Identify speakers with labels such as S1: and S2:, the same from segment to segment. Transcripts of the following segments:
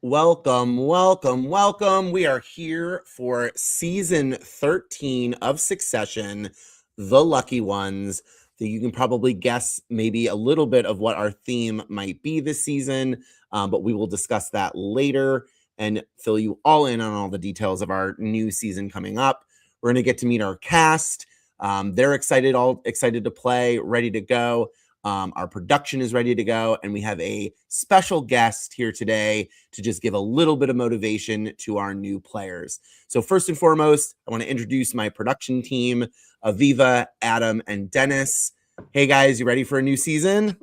S1: Welcome, welcome, welcome. We are here for season 13 of Succession, The Lucky Ones. So you can probably guess maybe a little bit of what our theme might be this season, but we will discuss that later and fill you all in on all the details of our new season coming up. We're going to get to meet our cast. They're excited, all excited to play, ready to go. Our production is ready to go, and we have a special guest here today to just give a little bit of motivation to our new players. So first and foremost, I want to introduce my production team, Aviva, Adam, and Dennis. Hey guys, you ready for a new season?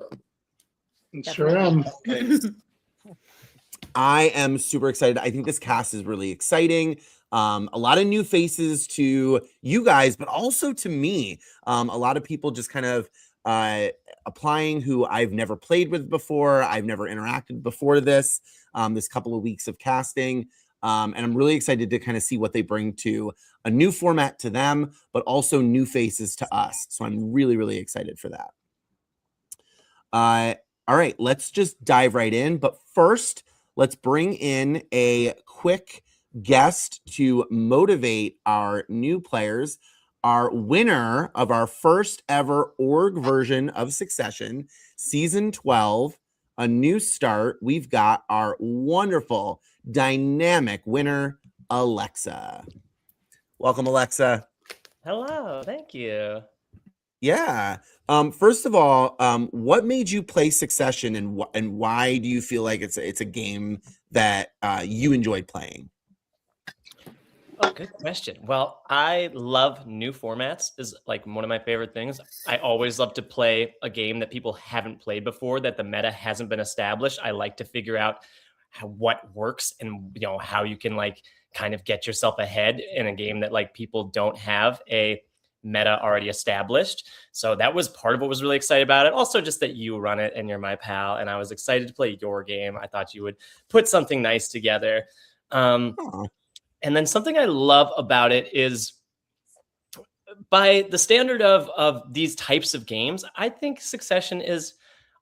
S2: Sure am.
S1: I am super excited. I think this cast is really exciting. A lot of new faces to you guys, but also to me. A lot of people just kind of applying who I've never played with before. I've never interacted before this couple of weeks of casting. And I'm really excited to kind of see what they bring to a new format to them, but also new faces to us. So I'm really, really excited for that. All right, let's just dive right in. But first, let's bring in a quick guest to motivate our new players. Our winner of our first ever org version of Succession, season 12, a new start. We've got our wonderful, dynamic winner, Alexa. Welcome, Alexa.
S3: Hello, thank you.
S1: Yeah. First of all, what made you play Succession, and why do you feel like it's a game that you enjoyed playing?
S3: Oh, good question. Well, I love new formats is like one of my favorite things. I always love to play a game that people haven't played before, that the meta hasn't been established. I like to figure out what works and how you can like kind of get yourself ahead in a game that like people don't have a meta already established. So that was part of what was really excited about it. Also just that you run it and you're my pal, and I was excited to play your game. I thought you would put something nice together. And then something I love about it is, by the standard of these types of games, I think Succession is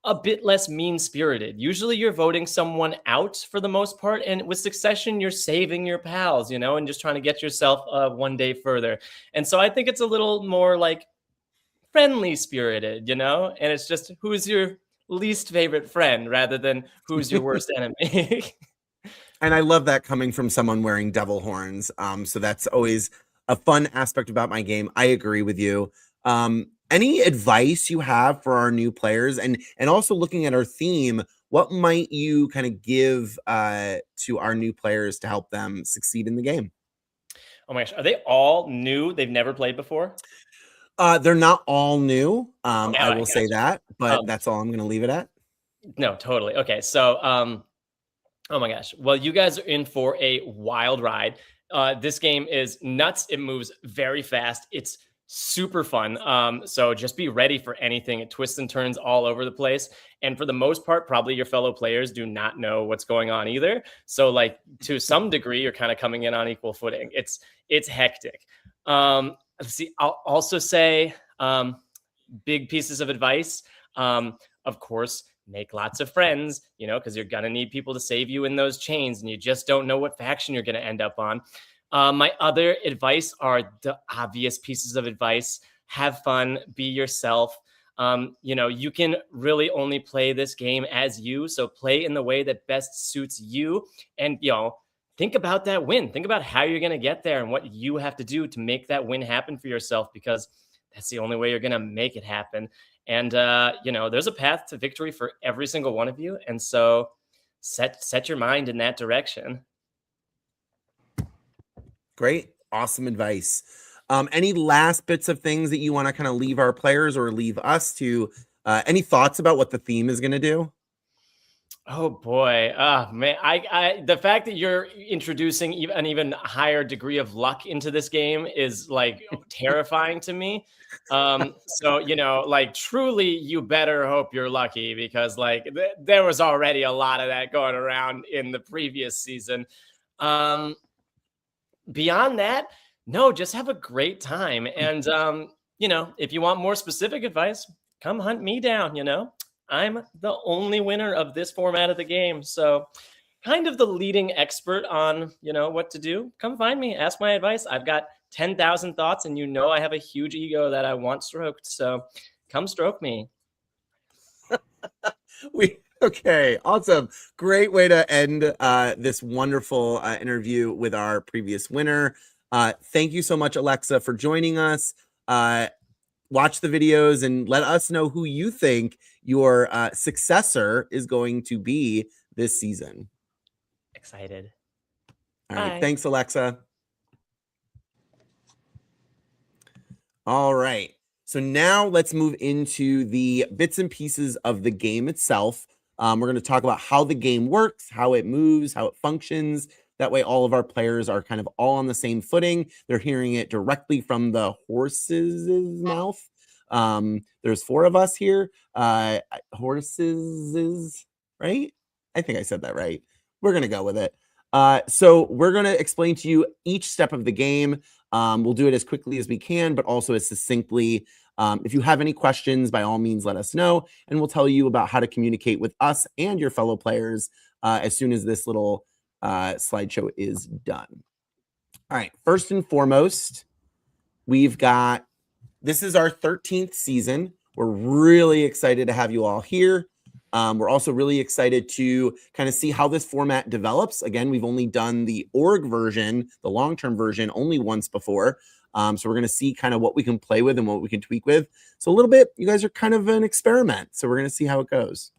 S3: a bit less mean-spirited. Usually you're voting someone out for the most part, and with Succession, you're saving your pals, and just trying to get yourself one day further. And so I think it's a little more like friendly-spirited, and it's just who's your least favorite friend rather than who's your worst enemy.
S1: And I love that coming from someone wearing devil horns. So that's always a fun aspect about my game. I agree with you. Any advice you have for our new players, and also looking at our theme, what might you kind of give to our new players to help them succeed in the game?
S3: Oh my gosh, are they all new? They've never played before?
S1: They're not all new. I will say
S3: gotcha.
S1: that, but that's all I'm going to leave it at.
S3: No, totally. Okay, so oh my gosh. Well, you guys are in for a wild ride. This game is nuts. It moves very fast. It's super fun. So just be ready for anything. It twists and turns all over the place. And for the most part, probably your fellow players do not know what's going on either. So like to some degree, you're kind of coming in on equal footing. It's hectic. Let's see. I'll also say big pieces of advice. Of course, make lots of friends, because you're going to need people to save you in those chains, and you just don't know what faction you're going to end up on. My other advice are the obvious pieces of advice. Have fun, be yourself. You can really only play this game as you, so play in the way that best suits you. And, think about that win. Think about how you're going to get there and what you have to do to make that win happen for yourself, because that's the only way you're going to make it happen. And, there's a path to victory for every single one of you. And so set your mind in that direction.
S1: Great. Awesome advice. Any last bits of things that you want to kind of leave our players or leave us to? Any thoughts about what the theme is going to do?
S3: Oh boy, man! I the fact that you're introducing an even higher degree of luck into this game is like terrifying to me. So like truly, you better hope you're lucky, because like there was already a lot of that going around in the previous season. Beyond that, no, just have a great time, and if you want more specific advice, come hunt me down. I'm the only winner of this format of the game. So kind of the leading expert on, what to do. Come find me, ask my advice. I've got 10,000 thoughts, and I have a huge ego that I want stroked. So come stroke me.
S1: Okay, awesome. Great way to end this wonderful interview with our previous winner. Thank you so much, Alexa, for joining us. Watch the videos and let us know who you think your successor is going to be this season.
S3: Excited.
S1: All right.
S3: Bye.
S1: Thanks, Alexa. All right. So now let's move into the bits and pieces of the game itself. We're going to talk about how the game works, how it moves, how it functions. That way, all of our players are kind of all on the same footing. They're hearing it directly from the horse's mouth. There's 4 of us here. Horses, right? I think I said that right. We're going to go with it. So we're going to explain to you each step of the game. We'll do it as quickly as we can, but also as succinctly. If you have any questions, by all means, let us know, and we'll tell you about how to communicate with us and your fellow players as soon as this little slideshow is done. All right, first and foremost, this is our 13th season. We're really excited to have you all here. We're also really excited to kind of see how this format develops. Again, we've only done the org version, the long-term version, only once before. So we're going to see kind of what we can play with and what we can tweak with. So a little bit, you guys are kind of an experiment. So we're going to see how it goes.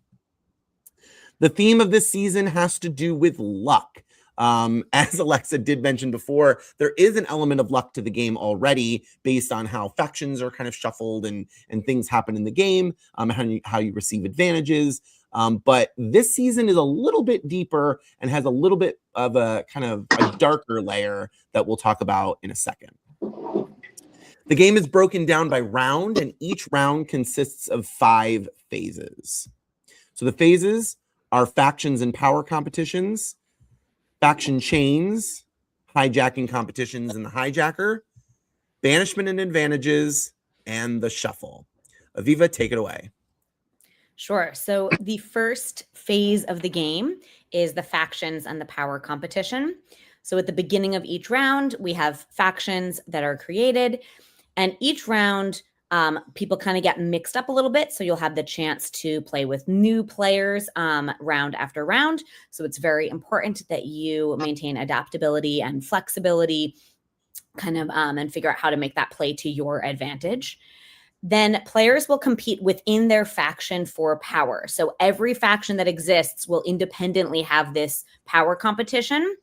S1: The theme of this season has to do with luck. As Alexa did mention before, there is an element of luck to the game already based on how factions are kind of shuffled and things happen in the game, how you receive advantages. But this season is a little bit deeper and has a little bit of a kind of a darker layer that we'll talk about in a second. The game is broken down by round, and each round consists of 5 phases. So the phases are factions and power competitions, faction chains, hijacking competitions and the hijacker, banishment and advantages, and the shuffle. Aviva, take it away.
S4: Sure. So the first phase of the game is the factions and the power competition. So at the beginning of each round, we have factions that are created, and each round people kind of get mixed up a little bit. So you'll have the chance to play with new players round after round. So it's very important that you maintain adaptability and flexibility and figure out how to make that play to your advantage. Then players will compete within their faction for power. So every faction that exists will independently have this power competition.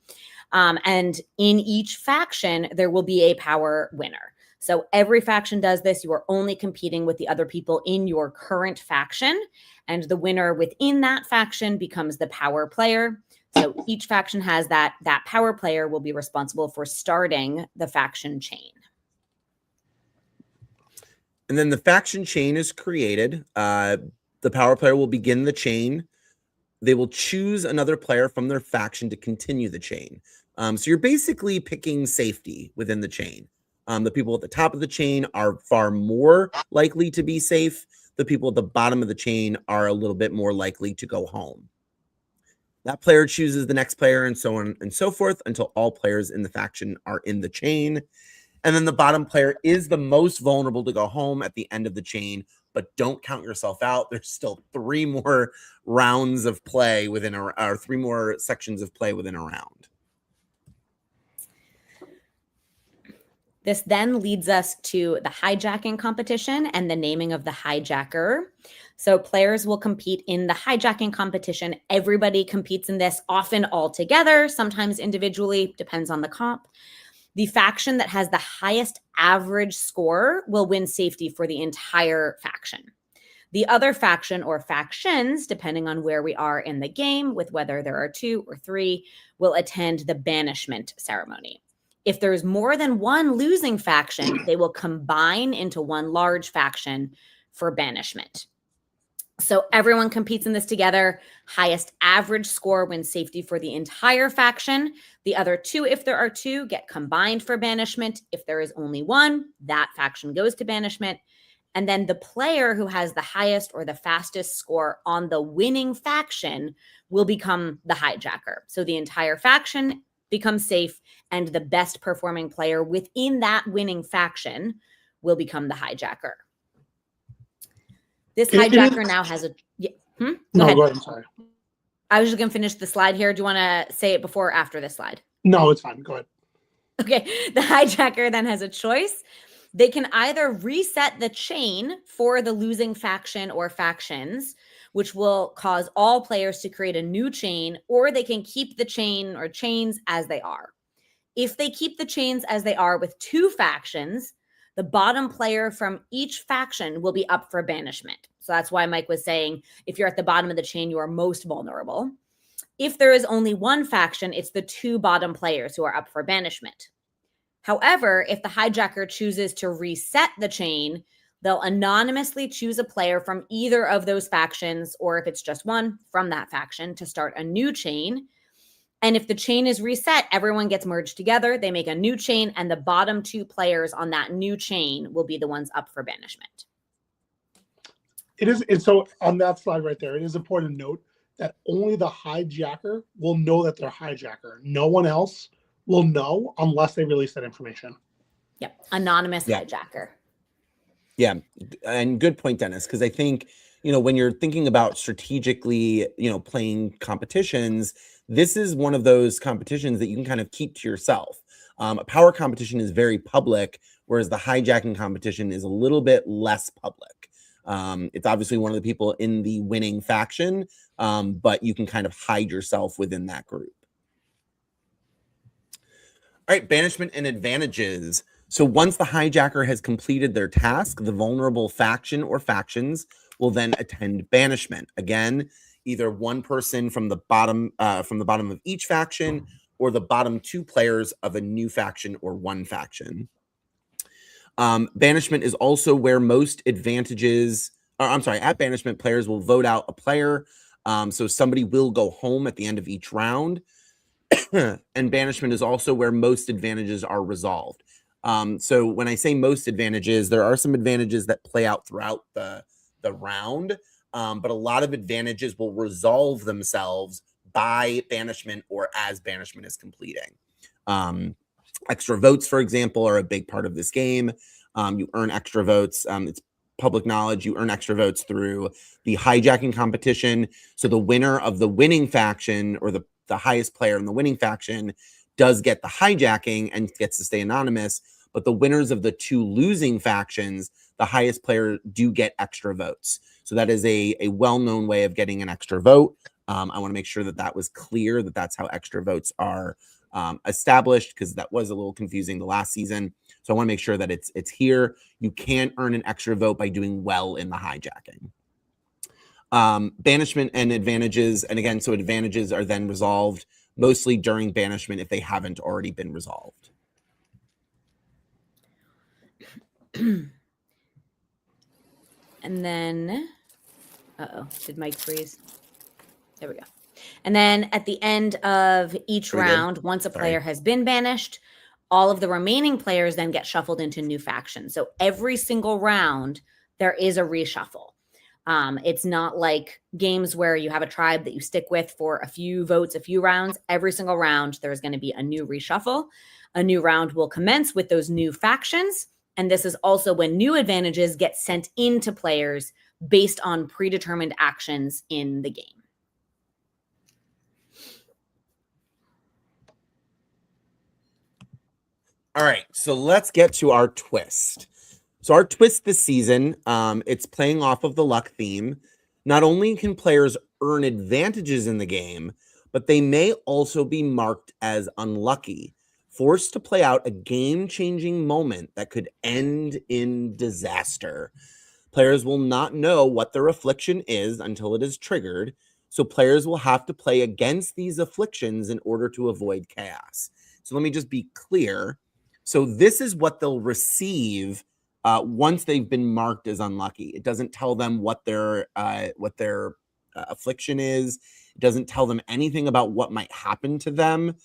S4: And in each faction, there will be a power winner. So every faction does this. You are only competing with the other people in your current faction, and the winner within that faction becomes the power player. So each faction has that power player will be responsible for starting the faction chain.
S1: And then the faction chain is created. The power player will begin the chain. They will choose another player from their faction to continue the chain. So you're basically picking safety within the chain. The people at the top of the chain are far more likely to be safe. The people at the bottom of the chain are a little bit more likely to go home. That player chooses the next player, and so on and so forth, until all players in the faction are in the chain. And then the bottom player is the most vulnerable to go home at the end of the chain, but don't count yourself out. There's still 3 more rounds of play within or 3 more sections of play within a round.
S4: This then leads us to the hijacking competition and the naming of the hijacker. So players will compete in the hijacking competition. Everybody competes in this, often all together, sometimes individually, depends on the comp. The faction that has the highest average score will win safety for the entire faction. The other faction or factions, depending on where we are in the game, with whether there are 2 or 3, will attend the banishment ceremony. If there's more than one losing faction, they will combine into one large faction for banishment. So everyone competes in this together. Highest average score wins safety for the entire faction. The other 2, if there are 2, get combined for banishment. If there is only 1, that faction goes to banishment. And then the player who has the highest or the fastest score on the winning faction will become the hijacker. So the entire faction becomes safe, and the best performing player within that winning faction will become the hijacker. This hijacker now has a... Go ahead.
S2: Go ahead. I'm sorry.
S4: I was just going to finish the slide here. Do you want to say it before or after the slide?
S2: No, it's fine. Go ahead.
S4: Okay. The hijacker then has a choice. They can either reset the chain for the losing faction or factions, which will cause all players to create a new chain, or they can keep the chain or chains as they are. If they keep the chains as they are with 2 factions, the bottom player from each faction will be up for banishment. So that's why Mike was saying, if you're at the bottom of the chain, you are most vulnerable. If there is only 1 faction, it's the 2 bottom players who are up for banishment. However, if the hijacker chooses to reset the chain, they'll anonymously choose a player from either of those factions, or if it's just one, from that faction, to start a new chain. And if the chain is reset, everyone gets merged together. They make a new chain, and the bottom 2 players on that new chain will be the ones up for banishment.
S2: It is, and so on that slide right there, it is important to note that only the hijacker will know that they're hijacker. No one else will know unless they release that information.
S4: Yep. Anonymous hijacker.
S1: Yeah. And good point, Dennis, because I think, when you're thinking about strategically, playing competitions, this is one of those competitions that you can kind of keep to yourself. A power competition is very public, whereas the hijacking competition is a little bit less public. It's obviously one of the people in the winning faction, but you can kind of hide yourself within that group. All right, banishment and advantages. So once the hijacker has completed their task, the vulnerable faction or factions will then attend banishment. Again, either one person from the bottom of each faction, or the bottom 2 players of a new faction or one faction. Banishment is also where most advantages. At banishment, players will vote out a player. So somebody will go home at the end of each round. And banishment is also where most advantages are resolved. So when I say most advantages, there are some advantages that play out throughout the round, but a lot of advantages will resolve themselves by banishment or as banishment is completing. Extra votes, for example, are a big part of this game. You earn extra votes. It's public knowledge. You earn extra votes through the hijacking competition. So the winner of the winning faction, or the highest player in the winning faction, does get the hijacking and gets to stay anonymous. But the winners of the 2 losing factions, the highest player, do get extra votes. So that is a well-known way of getting an extra vote. I want to make sure that was clear, that that's how extra votes are established, because that was a little confusing the last season. So I want to make sure that it's here. You can earn an extra vote by doing well in the hijacking. Banishment and advantages. And again, so advantages are then resolved mostly during banishment if they haven't already been resolved.
S4: And then, did Mike freeze? There we go. And then at the end of each round, once a player has been banished, all of the remaining players then get shuffled into new factions. So every single round, there is a reshuffle. It's not like games where you have a tribe that you stick with for a few votes, a few rounds. Every single round, there's going to be a new reshuffle. A new round will commence with those new factions. And this is also when new advantages get sent into players based on predetermined actions in the game.
S1: All right, so let's get to our twist. So our twist this season, it's playing off of the luck theme. Not only can players earn advantages in the game, but they may also be marked as unlucky, forced to play out a game-changing moment that could end in disaster. Players will not know what their affliction is until it is triggered, so players will have to play against these afflictions in order to avoid chaos. So let me just be clear. So this is what they'll receive once they've been marked as unlucky. It doesn't tell them what their affliction is. It doesn't tell them anything about what might happen to them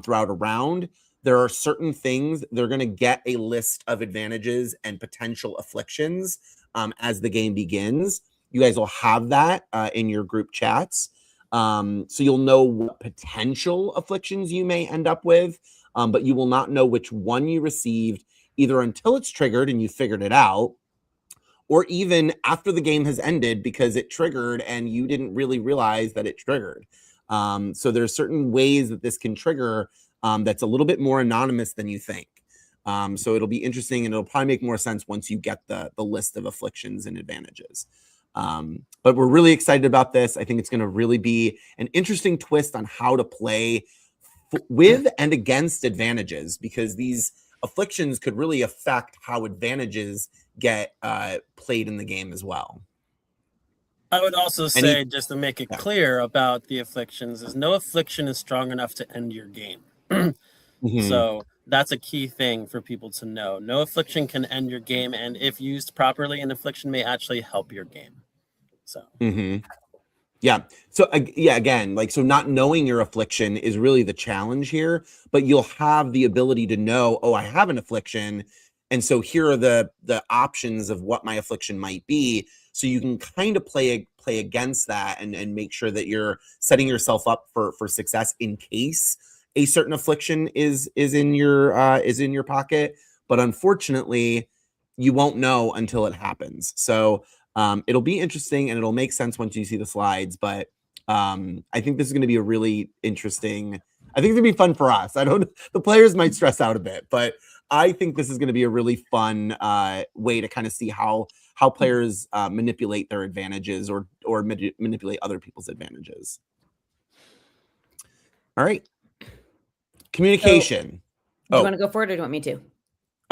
S1: throughout a round. there are certain things they're going to get a list of advantages and potential afflictions as the game begins. You guys will have that in your group chats. So you'll know what potential afflictions you may end up with, but you will not know which one you received either until it's triggered and you figured it out, or even after the game has ended because it triggered and you didn't really realize that it triggered. So there's certain ways that this can trigger that's a little bit more anonymous than you think. So it'll be interesting, and it'll probably make more sense once you get the list of afflictions and advantages. But we're really excited about this. I think it's going to really be an interesting twist on how to play with and against advantages, because these afflictions could really affect how advantages get played in the game as well.
S5: I would also say, just to make it clear about the afflictions, is no affliction is strong enough to end your game. So that's a key thing for people to know. No affliction can end your game, and if used properly, an affliction may actually help your game. So
S1: yeah. So yeah, again, like, so not knowing your affliction is really the challenge here, but you'll have the ability to know, oh, I have an affliction, and so here are the options of what my affliction might be. So you can kind of play against that and make sure that you're setting yourself up for success in case a certain affliction is in your pocket. But unfortunately, you won't know until it happens. So it'll be interesting, and it'll make sense once you see the slides. But I think this is going to be a really interesting. I think it's going to be fun for us. The players might stress out a bit, but I think this is going to be a really fun way to kind of see how players manipulate their advantages or manipulate other people's advantages. All right. Communication.
S4: Do you want to go for it, or do you want me to?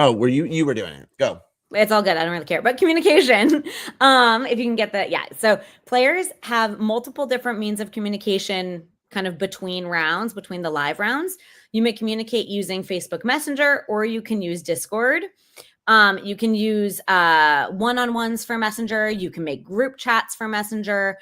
S1: Oh, you were doing it. Go.
S4: It's all good. I don't really care. But communication, if you can get that. Yeah. So players have multiple different means of communication kind of between rounds, between the live rounds. You may communicate using Facebook Messenger, or you can use Discord. You can use one-on-ones for Messenger. You can make group chats for Messenger.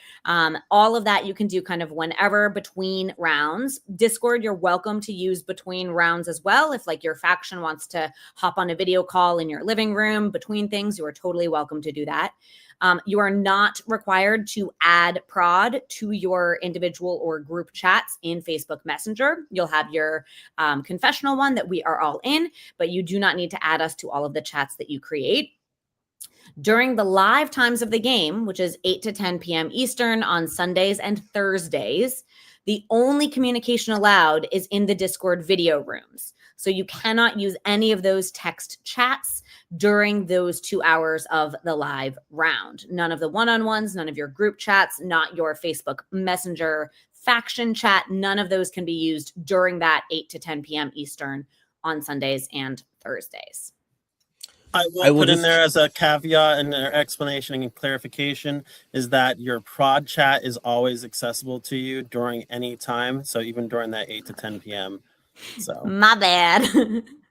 S4: All of that you can do kind of whenever between rounds. Discord, you're welcome to use between rounds as well. If like your faction wants to hop on a video call in your living room between things, you are totally welcome to do that. You are not required to add prod to your individual or group chats in Facebook Messenger. You'll have your confessional one that we are all in, but you do not need to add us to all of the chats that you create. During the live times of the game, which is 8 to 10 p.m. Eastern on Sundays and Thursdays, the only communication allowed is in the Discord video rooms. So you cannot use any of those text chats during those 2 hours of the live round. None of the one-on-ones, none of your group chats, not your Facebook Messenger faction chat. None of those can be used during that 8 to 10 p.m. Eastern on Sundays and Thursdays.
S5: I will put in there as a caveat and an explanation and clarification is that your prod chat is always accessible to you during any time. So even during that 8 to 10 p.m. So
S4: my bad.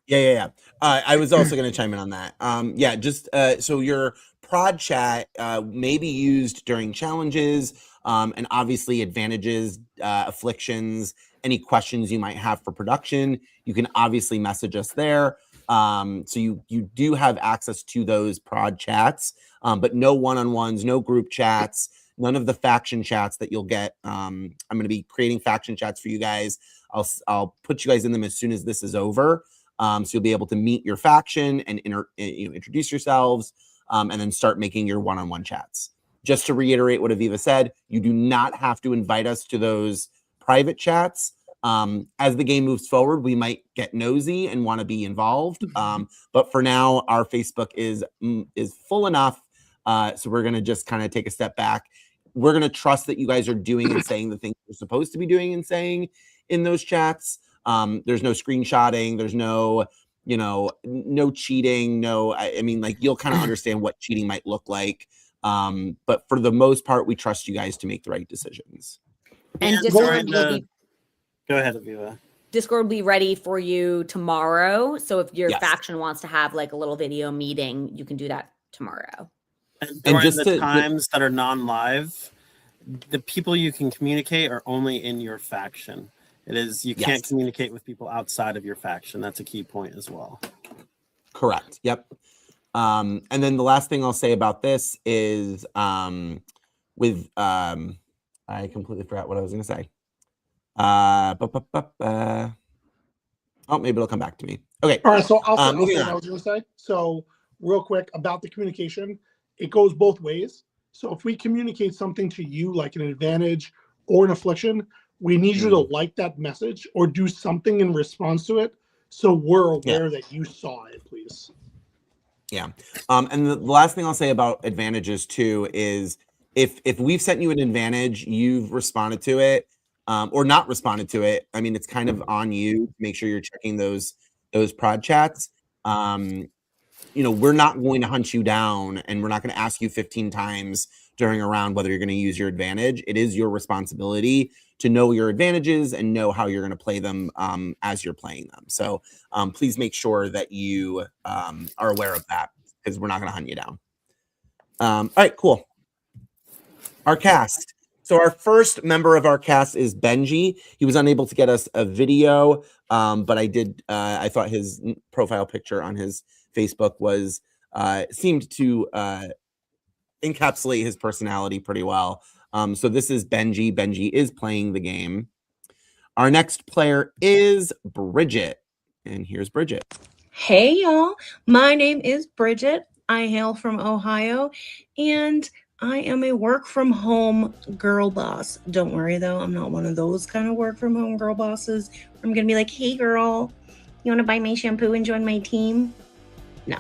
S1: Yeah. I was also going to chime in on that. So your prod chat may be used during challenges, and obviously advantages, afflictions, any questions you might have for production. You can obviously message us there. So you do have access to those prod chats, but no one-on-ones, no group chats, none of the faction chats that you'll get. I'm going to be creating faction chats for you guys. I'll put you guys in them as soon as this is over. So you'll be able to meet your faction and introduce yourselves, and then start making your one-on-one chats. Just to reiterate what Aviva said, you do not have to invite us to those private chats. As the game moves forward, we might get nosy and want to be involved. But for now, our Facebook is full enough. So we're going to just kind of take a step back. We're going to trust that you guys are doing and saying the things you're supposed to be doing and saying in those chats. There's no screenshotting. There's no cheating. You'll kind of understand what cheating might look like. But for the most part, we trust you guys to make the right decisions.
S4: And
S5: go ahead, Aviva.
S4: Discord will be ready for you tomorrow. So if your faction wants to have like a little video meeting, you can do that tomorrow.
S5: And during the times that are non-live, the people you can communicate are only in your faction. It is, you can't communicate with people outside of your faction. That's a key point as well.
S1: Correct. Yep. And then the last thing I'll say about this is I completely forgot what I was going to say. Oh, maybe it'll come back to me. Okay.
S2: All right. So I'll say
S1: moving
S2: what
S1: on.
S2: I was going to say. So real quick about the communication, it goes both ways. So if we communicate something to you like an advantage or an affliction, we need you to like that message or do something in response to it, so we're aware that you saw it, please.
S1: Yeah. And the last thing I'll say about advantages too is if we've sent you an advantage, you've responded to it, or not responded to it. I mean, it's kind of on you to make sure you're checking those prod chats. We're not going to hunt you down, and we're not going to ask you 15 times during a round whether you're going to use your advantage. It is your responsibility to know your advantages and know how you're going to play them as you're playing them. So please make sure that you are aware of that, because we're not going to hunt you down. All right, cool. Our cast. So our first member of our cast is Benji. He was unable to get us a video, but I thought his profile picture on his Facebook was seemed to encapsulate his personality pretty well. So this is Benji. Benji is playing the game. Our next player is Bridget. And here's Bridget.
S6: Hey, y'all. My name is Bridget. I hail from Ohio, and I am a work-from-home girl boss. Don't worry, though. I'm not one of those kind of work-from-home girl bosses. I'm going to be like, hey, girl, you want to buy my shampoo and join my team? No.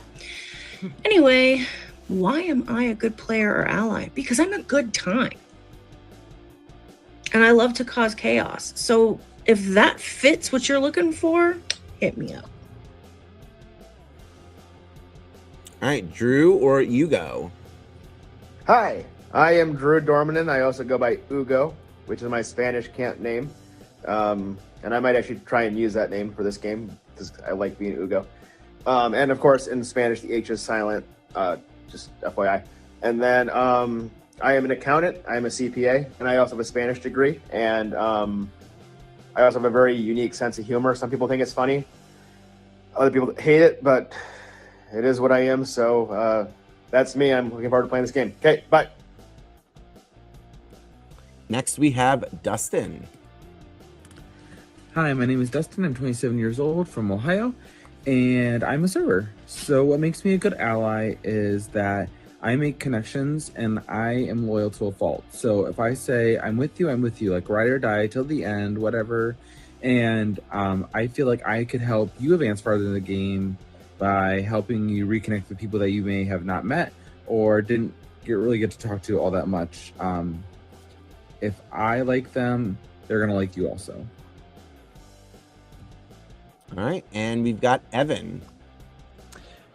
S6: Anyway, why am I a good player or ally? Because I'm a good time. And I love to cause chaos. So if that fits what you're looking for, hit me up.
S1: All right, Drew, or you go.
S7: Hi, I am Drew Dormanen. I also go by Ugo, which is my Spanish camp name. And I might actually try and use that name for this game because I like being Ugo. And of course, in Spanish, the H is silent, just FYI. And then I am an accountant. I am a CPA, and I also have a Spanish degree. And I also have a very unique sense of humor. Some people think it's funny. Other people hate it, but it is what I am. So that's me. I'm looking forward to playing this game. Okay, bye.
S1: Next, we have Dustin.
S8: Hi, my name is Dustin. I'm 27 years old from Ohio, and I'm a server. So what makes me a good ally is that I make connections and I am loyal to a fault. So if I say I'm with you, like ride or die till the end, whatever. And I feel like I could help you advance farther in the game by helping you reconnect with people that you may have not met or didn't really get to talk to all that much. If I like them, they're gonna like you also.
S1: All right, and we've got Evan.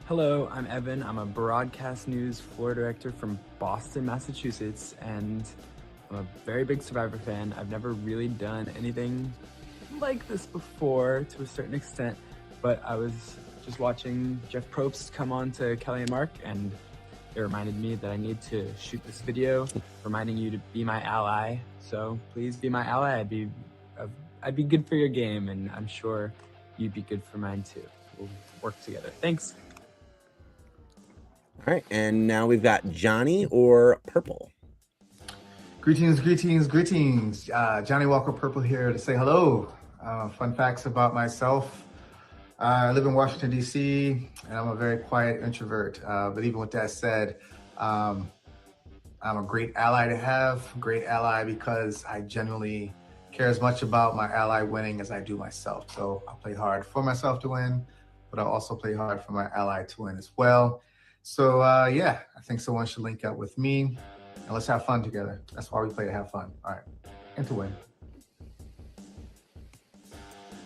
S9: Hello, I'm Evan. I'm a broadcast news floor director from Boston, Massachusetts, and I'm a very big Survivor fan. I've never really done anything like this before to a certain extent, but I was just watching Jeff Probst come on to Kelly and Mark, and it reminded me that I need to shoot this video reminding you to be my ally. So please be my ally. I'd be good for your game, and I'm sure you'd be good for mine too. We'll work together. Thanks.
S1: All right, and now we've got Johnny or Purple.
S10: Greetings, greetings, greetings. Johnny Walker Purple here to say hello. Fun facts about myself. I live in Washington, D.C., and I'm a very quiet introvert. But even with that said, I'm a great ally to have, great ally because I genuinely care as much about my ally winning as I do myself. So I'll play hard for myself to win, but I'll also play hard for my ally to win as well. So yeah, I think someone should link up with me and let's have fun together. That's why we play, to have fun. All right, and to win.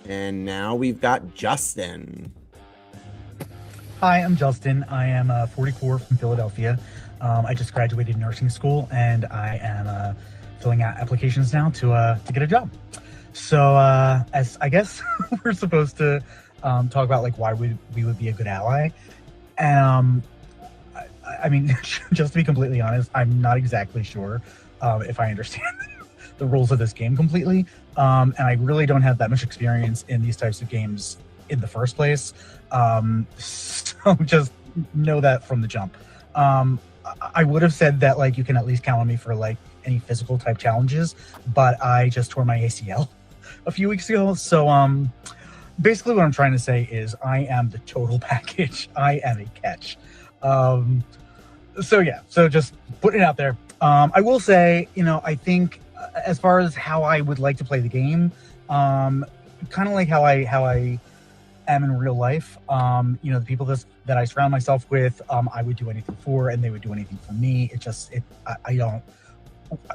S1: And now we've got Justin.
S11: Hi, I'm Justin. I am 44 from Philadelphia. I just graduated nursing school, and I am filling out applications now to get a job. So as I guess we're supposed to talk about like why we would be a good ally. I mean, just to be completely honest, I'm not exactly sure if I understand the rules of this game completely. And I really don't have that much experience in these types of games in the first place. So just know that from the jump. I would have said that like you can at least count on me for like any physical type challenges, but I just tore my ACL a few weeks ago. So basically what I'm trying to say is I am the total package. I am a catch. So yeah, so just putting it out there. I will say, you know, I think as far as how I would like to play the game, kind of like how I am in real life. You know, the people that I surround myself with, I would do anything for, and they would do anything for me. I don't.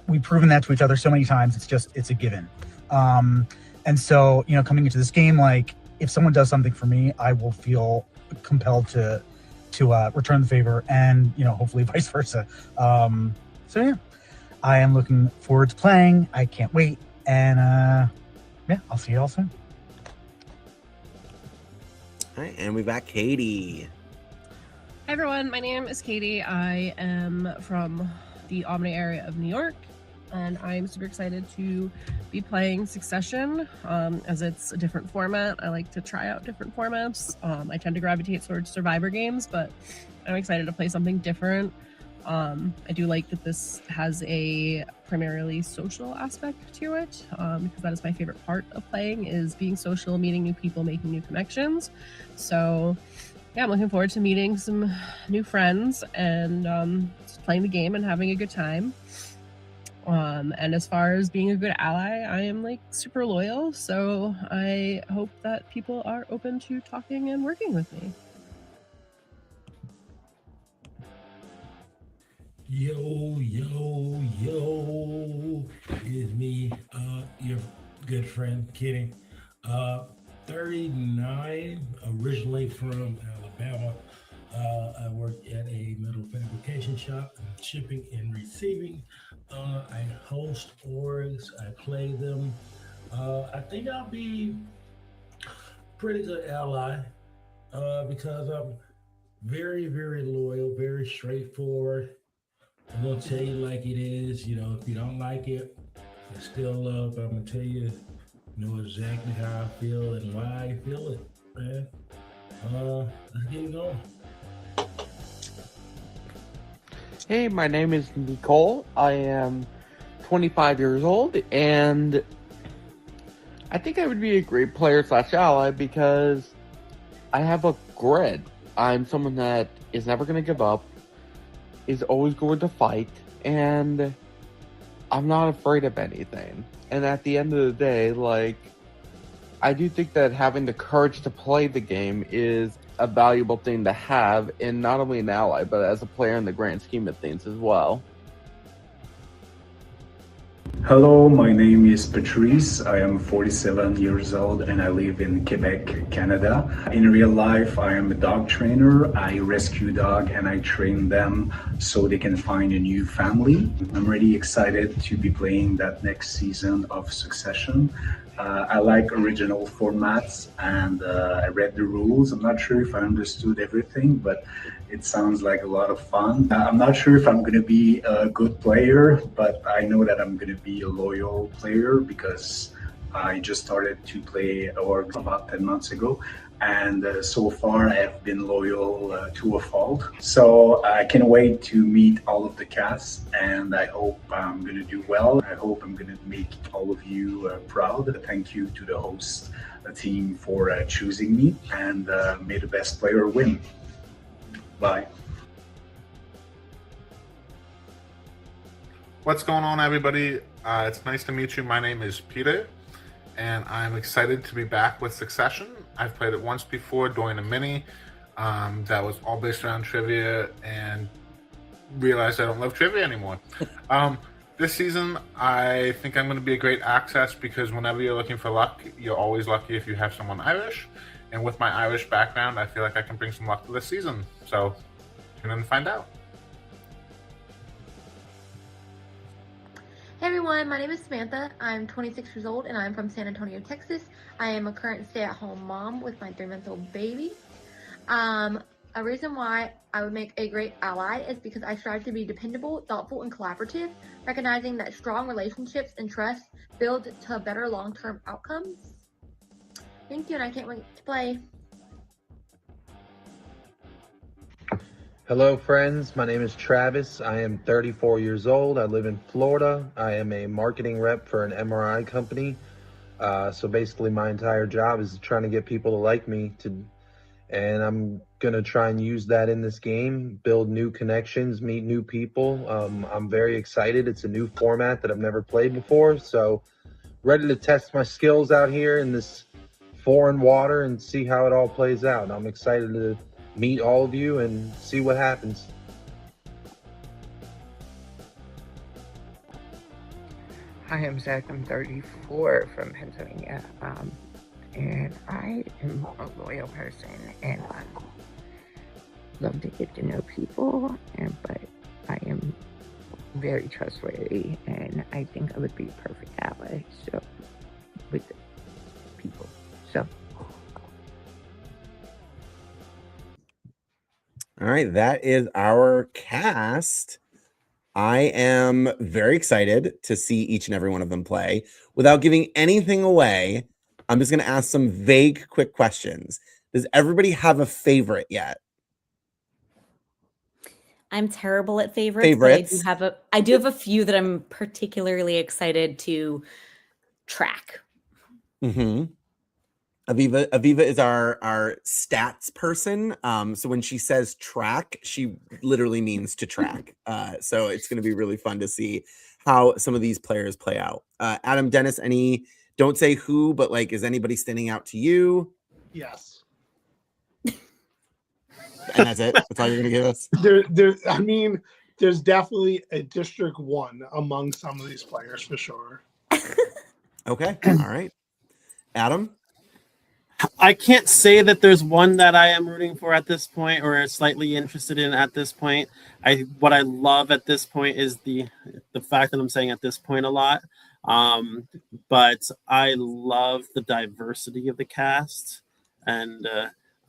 S11: We've proven that to each other so many times. It's a given. And so, you know, coming into this game, like if someone does something for me, I will feel compelled to return the favor, and you know, hopefully vice versa. So yeah, I am looking forward to playing. I can't wait, and yeah, I'll see you all soon.
S1: All right, and we've got Katie.
S12: Hi everyone, my name is Katie. I am from the Albany area of New York, and I'm super excited to be playing Succession, as it's a different format. I like to try out different formats. I tend to gravitate towards Survivor games, but I'm excited to play something different. I do like that this has a primarily social aspect to it, because that is my favorite part of playing, is being social, meeting new people, making new connections. So yeah, I'm looking forward to meeting some new friends and just playing the game and having a good time. And as far as being a good ally, I am like super loyal, so I hope that people are open to talking and working with me.
S13: Yo, it's me, your good friend, Kenny. 39, originally from Alabama. I work at a metal fabrication shop, shipping and receiving. I host orgs, I play them. I think I'll be pretty good ally because I'm very, very loyal, very straightforward. I'm gonna tell you like it is. You know, if you don't like it, it's still love. I'm gonna tell you, know exactly how I feel and why I feel it, man. Let's get it going.
S14: Hey, my name is Nicole. I am 25 years old, and I think I would be a great player / ally because I have a grit. I'm someone that is never going to give up, is always going to fight, and I'm not afraid of anything. And at the end of the day, like, I do think that having the courage to play the game is a valuable thing to have in not only an ally, but as a player in the grand scheme of things as well.
S15: Hello, my name is Patrice. I am 47 years old and I live in Quebec, Canada. In real life, I am a dog trainer. I rescue dogs and I train them so they can find a new family. I'm really excited to be playing that next season of Succession. I like original formats and I read the rules. I'm not sure if I understood everything, but it sounds like a lot of fun. I'm not sure if I'm going to be a good player, but I know that I'm going to be a loyal player because I just started to play orgs about 10 months ago. And so far I have been loyal to a fault. So I can't wait to meet all of the cast, and I hope I'm going to do well. I hope I'm going to make all of you proud. Thank you to the host team for choosing me, and may the best player win. Bye.
S16: What's going on, everybody? It's nice to meet you. My name is Peter, and I'm excited to be back with Succession. I've played it once before during a mini that was all based around trivia, and realized I don't love trivia anymore. This season, I think I'm going to be a great access because whenever you're looking for luck, you're always lucky if you have someone Irish. And with my Irish background, I feel like I can bring some luck to this season. So tune in to find out.
S17: Hey everyone, my name is Samantha. I'm 26 years old and I'm from San Antonio, Texas. I am a current stay-at-home mom with my 3-month-old baby. A reason why I would make a great ally is because I strive to be dependable, thoughtful, and collaborative, recognizing that strong relationships and trust build to better long-term outcomes. Thank you, and I can't wait to play.
S14: Hello, friends. My name is Travis. I am 34 years old. I live in Florida. I am a marketing rep for an MRI company. So basically, my entire job is trying to get people to like me, and I'm going to try and use that in this game, build new connections, meet new people. I'm very excited. It's a new format that I've never played before, so ready to test my skills out here in this foreign water and see how it all plays out. I'm excited to meet all of you and see what happens.
S18: Hi, I'm Zach. I'm 34 from Pennsylvania. And I am a loyal person, and I love to get to know people, but I am very trustworthy, and I think I would be a perfect ally with people. So.
S1: All right, that is our cast. I am very excited to see each and every one of them play. Without giving anything away, I'm just going to ask some vague, quick questions. Does everybody have a favorite yet?
S4: I'm terrible at favorites. But I do have a few that I'm particularly excited to track.
S1: Mm-hmm. Aviva is our stats person. So when she says track, she literally means to track. So it's going to be really fun to see how some of these players play out. Adam, Dennis, don't say who, but like, is anybody standing out to you?
S2: Yes.
S1: And that's it. That's all you're going to give us?
S2: There's definitely a District 1 among some of these players for sure.
S1: Okay. All right. Adam?
S5: I can't say that there's one that I am rooting for at this point or slightly interested in at this point. What I love at this point is the fact that I'm saying at this point a lot. But I love the diversity of the cast, and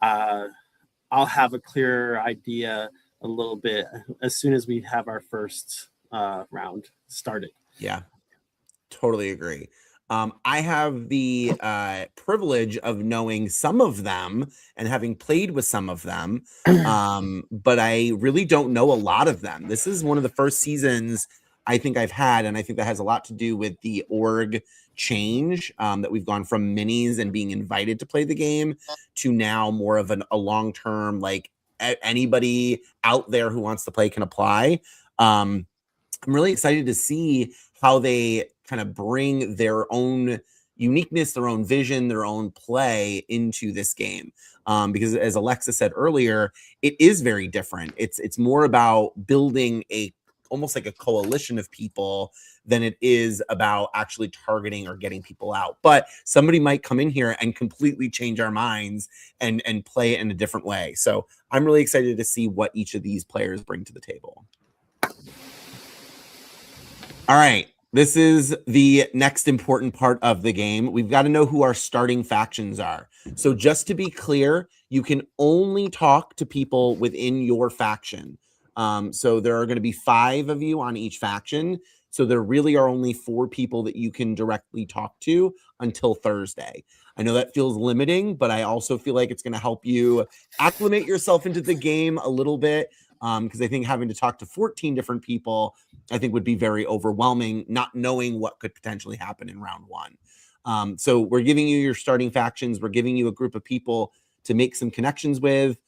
S5: I'll have a clearer idea a little bit as soon as we have our first round started.
S1: Yeah, totally agree. I have the privilege of knowing some of them and having played with some of them, but I really don't know a lot of them. This is one of the first seasons I think I've had, and I think that has a lot to do with the org change, that we've gone from minis and being invited to play the game to now more of a long-term, like anybody out there who wants to play can apply. I'm really excited to see how they kind of bring their own uniqueness, their own vision, their own play into this game. Because as Alexa said earlier, it is very different. It's more about building almost like a coalition of people than it is about actually targeting or getting people out. But somebody might come in here and completely change our minds and play it in a different way. So I'm really excited to see what each of these players bring to the table. All right. This is the next important part of the game. We've got to know who our starting factions are. So just to be clear, you can only talk to people within your faction. So there are going to be 5 of you on each faction. So there really are only 4 people that you can directly talk to until Thursday. I know that feels limiting, but I also feel like it's going to help you acclimate yourself into the game a little bit. Because I think having to talk to 14 different people, I think would be very overwhelming, not knowing what could potentially happen in round 1. So we're giving you your starting factions. We're giving you a group of people to make some connections with.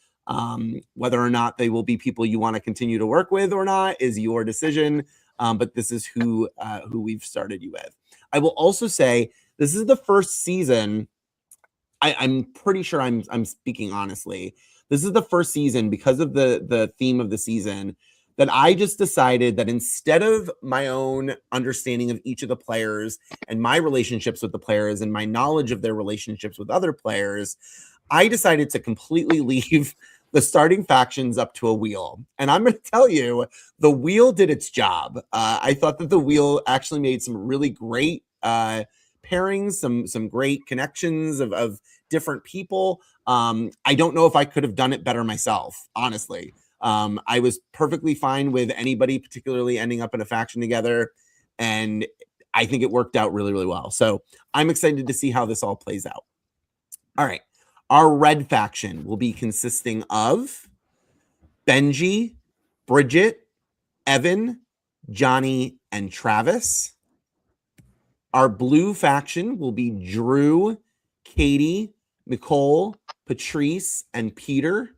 S1: Whether or not they will be people you want to continue to work with or not is your decision. But this is who we've started you with. I will also say this is the first season. I'm pretty sure I'm speaking honestly. This is the first season, because of the theme of the season, that I just decided that instead of my own understanding of each of the players and my relationships with the players and my knowledge of their relationships with other players, I decided to completely leave the starting factions up to a wheel. And I'm going to tell you, the wheel did its job. I thought that the wheel actually made some really great pairings, some great connections of different people. I don't know if I could have done it better myself, honestly. I was perfectly fine with anybody particularly ending up in a faction together, and I think it worked out really, really well. So I'm excited to see how this all plays out. All right. Our red faction will be consisting of Benji, Bridget, Evan, Johnny, and Travis. Our blue faction will be Drew, Katie, Nicole, Patrice, and Peter.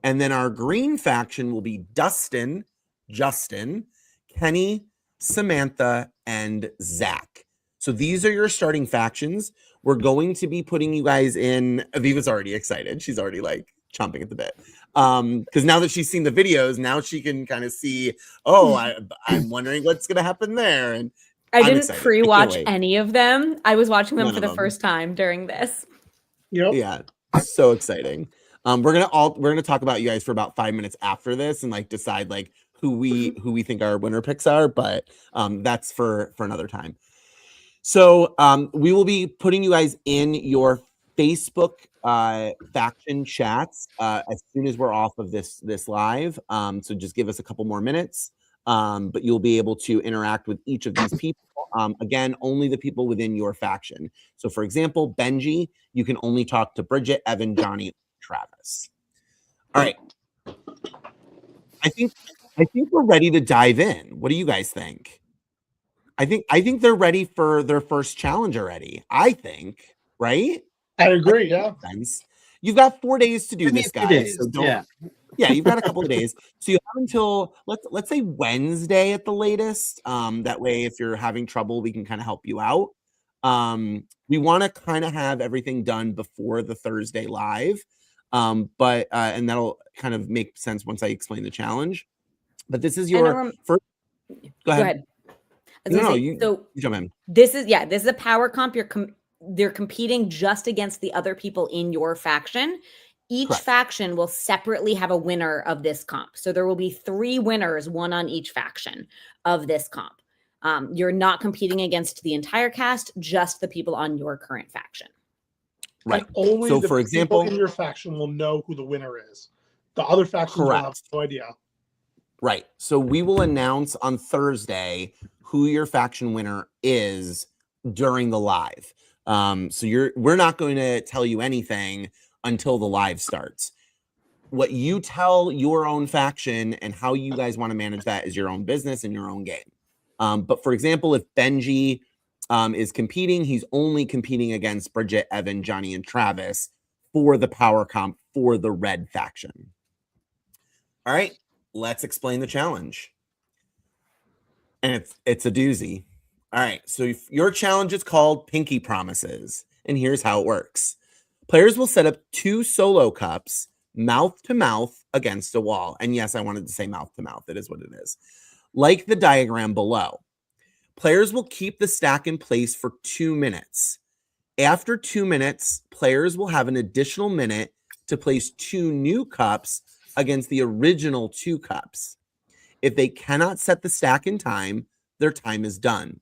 S1: And then our green faction will be Dustin, Justin, Kenny, Samantha, and Zach. So these are your starting factions. We're going to be putting you guys in. Aviva's already excited. She's already like chomping at the bit. Because now that she's seen the videos, now she can kind of see, oh, I'm wondering what's going to happen there. And
S4: I
S1: I'm
S4: didn't
S1: excited.
S4: pre-watch
S1: I can't wait.
S4: any of them. I was watching them
S1: None
S4: for
S1: of
S4: the
S1: them.
S4: first time during this.
S2: Yep.
S1: Yeah, so exciting. We're gonna talk about you guys for about 5 minutes after this and like decide like who we think our winner picks are, but that's for another time. So we will be putting you guys in your Facebook faction chats as soon as we're off of this live. So just give us a couple more minutes, but you'll be able to interact with each of these people. Again, only the people within your faction. So for example, Benji, you can only talk to Bridget, Evan, Johnny, Travis. All right. I think we're ready to dive in. What do you guys think? I think they're ready for their first challenge already. I think, right?
S2: I agree. Yeah.
S1: You've got 4 days to do
S5: Give me
S1: this,
S5: a few
S1: guys.
S5: days,
S1: So don't.
S5: yeah.
S1: Yeah, you've got a couple of days. So you have until let's say Wednesday at the latest. That way, if you're having trouble, we can kind of help you out. We want to kind of have everything done before the Thursday live. But and that'll kind of make sense once I explain the challenge. But this is your first. Go ahead. No, you jump in.
S4: This is a power comp. They're competing just against the other people in your faction. Each faction will separately have a winner of this comp. So there will be 3 winners, one on each faction of this comp. You're not competing against the entire cast, just the people on your current faction.
S1: Right.
S2: And only
S1: so
S2: the
S1: for example,
S2: people in your faction will know who the winner is. The other factions will have no idea.
S1: Right. So we will announce on Thursday who your faction winner is during the live. So we're not going to tell you anything until the live starts. What you tell your own faction and how you guys want to manage that is your own business and your own game. But for example, if Benji is competing, he's only competing against Bridget, Evan, Johnny, and Travis for the power comp for the red faction. All right, let's explain the challenge. And it's a doozy. All right, so your challenge is called Pinky Promises, and here's how it works. Players will set up 2 solo cups mouth to mouth against a wall. And yes, I wanted to say mouth to mouth. It is what it is. Like the diagram below. Players will keep the stack in place for 2 minutes. After 2 minutes, players will have an additional minute to place 2 new cups against the original 2 cups. If they cannot set the stack in time, their time is done.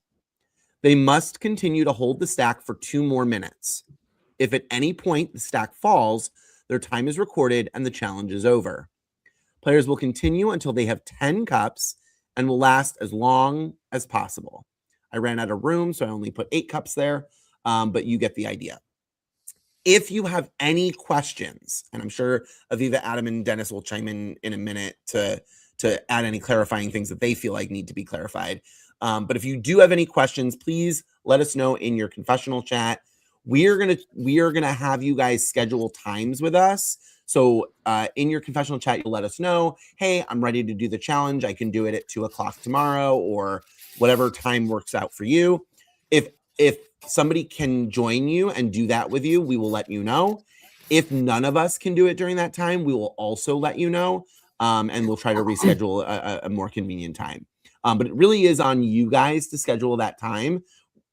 S1: They must continue to hold the stack for 2 more minutes. If at any point the stack falls, their time is recorded and the challenge is over. Players will continue until they have 10 cups and will last as long as possible. I ran out of room, so I only put 8 cups there, but you get the idea. If you have any questions, and I'm sure Aviva, Adam, and Dennis will chime in a minute to add any clarifying things that they feel like need to be clarified. But if you do have any questions, please let us know in your confessional chat. We are gonna have you guys schedule times with us. So in your confessional chat, you'll let us know, hey, I'm ready to do the challenge. I can do it at 2:00 tomorrow or whatever time works out for you. If somebody can join you and do that with you, we will let you know. If none of us can do it during that time, we will also let you know. And we'll try to reschedule a more convenient time. But it really is on you guys to schedule that time.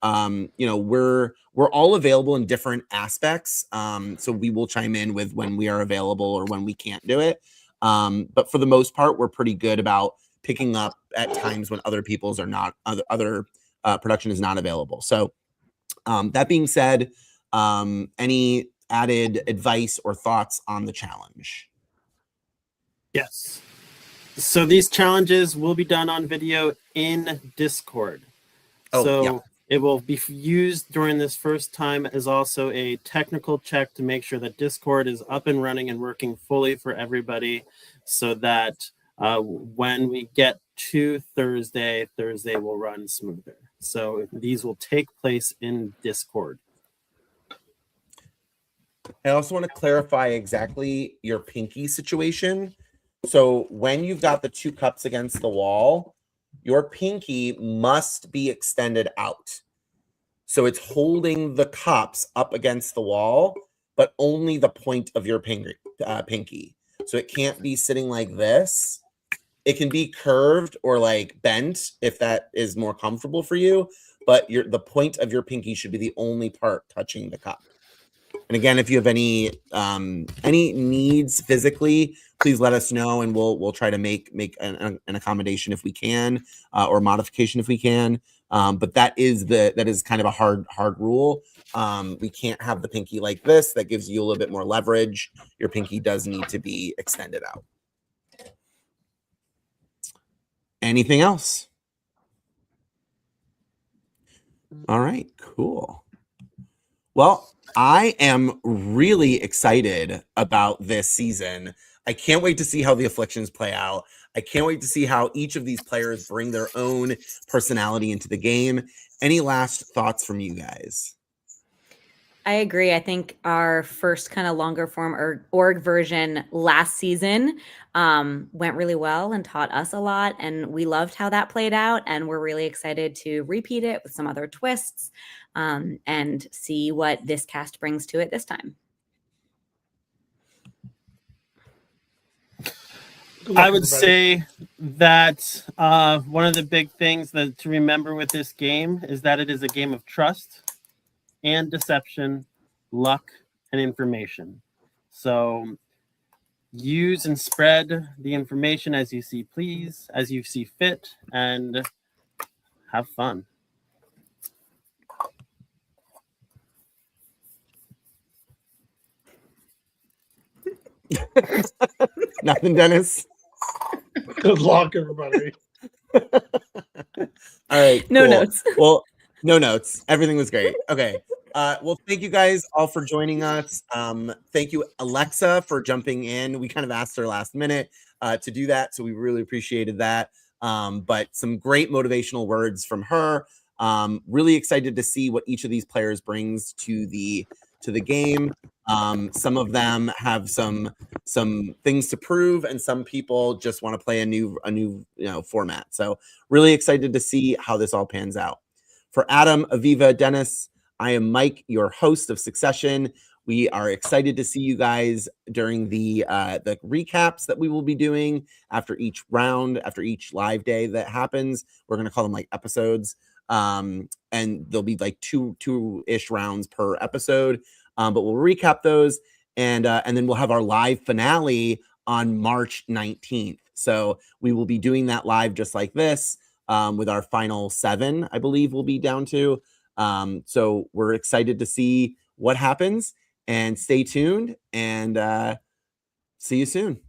S1: We're all available in different aspects. So we will chime in with when we are available or when we can't do it. But for the most part, we're pretty good about picking up at times when other people's are not, other production is not available. So That being said, any added advice or thoughts on the challenge?
S5: Yes. So these challenges will be done on video in Discord.
S1: Oh,
S5: so
S1: yeah.
S5: it will be used during this first time as also a technical check to make sure that Discord is up and running and working fully for everybody, so that when we get to Thursday will run smoother. So these will take place in Discord.
S1: I also want to clarify exactly your pinky situation. So when you've got the 2 cups against the wall, your pinky must be extended out. So it's holding the cups up against the wall, but only the point of your pinky. So it can't be sitting like this. It can be curved or like bent if that is more comfortable for you, but the point of your pinky should be the only part touching the cup. And again, if you have any needs physically, please let us know, and we'll try to make an accommodation if we can, or modification if we can. But that is kind of a hard rule. We can't have the pinky like this. That gives you a little bit more leverage. Your pinky does need to be extended out. Anything else? All right, cool. Well, I am really excited about this season. I can't wait to see how the afflictions play out. I can't wait to see how each of these players bring their own personality into the game. Any last thoughts from you guys?
S4: I agree. I think our first kind of longer form or org version last season went really well and taught us a lot. And we loved how that played out. And we're really excited to repeat it with some other twists and see what this cast brings to it this time.
S5: I would say that one of the big things to remember with this game is that it is a game of trust and deception, luck, and information. So use and spread the information as you see fit, and have fun.
S1: Nothing, Dennis?
S2: Good luck, everybody.
S1: All right.
S4: No
S1: cool.
S4: notes.
S1: Well, no notes. Everything was great. Okay. Well, thank you guys all for joining us. Thank you, Alexa, for jumping in. We kind of asked her last minute to do that, so we really appreciated that. But some great motivational words from her. Really excited to see what each of these players brings to the game. Some of them have some things to prove, and some people just want to play a new format. So really excited to see how this all pans out. For Adam, Aviva, Dennis, I am Mike, your host of Succession. We are excited to see you guys during the recaps that we will be doing after each round, after each live day that happens. We're going to call them like episodes. And there'll be like two-ish rounds per episode. But we'll recap those, and then we'll have our live finale on March 19th. So we will be doing that live just like this, with our final 7, I believe we'll be down to. So we're excited to see what happens, and stay tuned, and see you soon.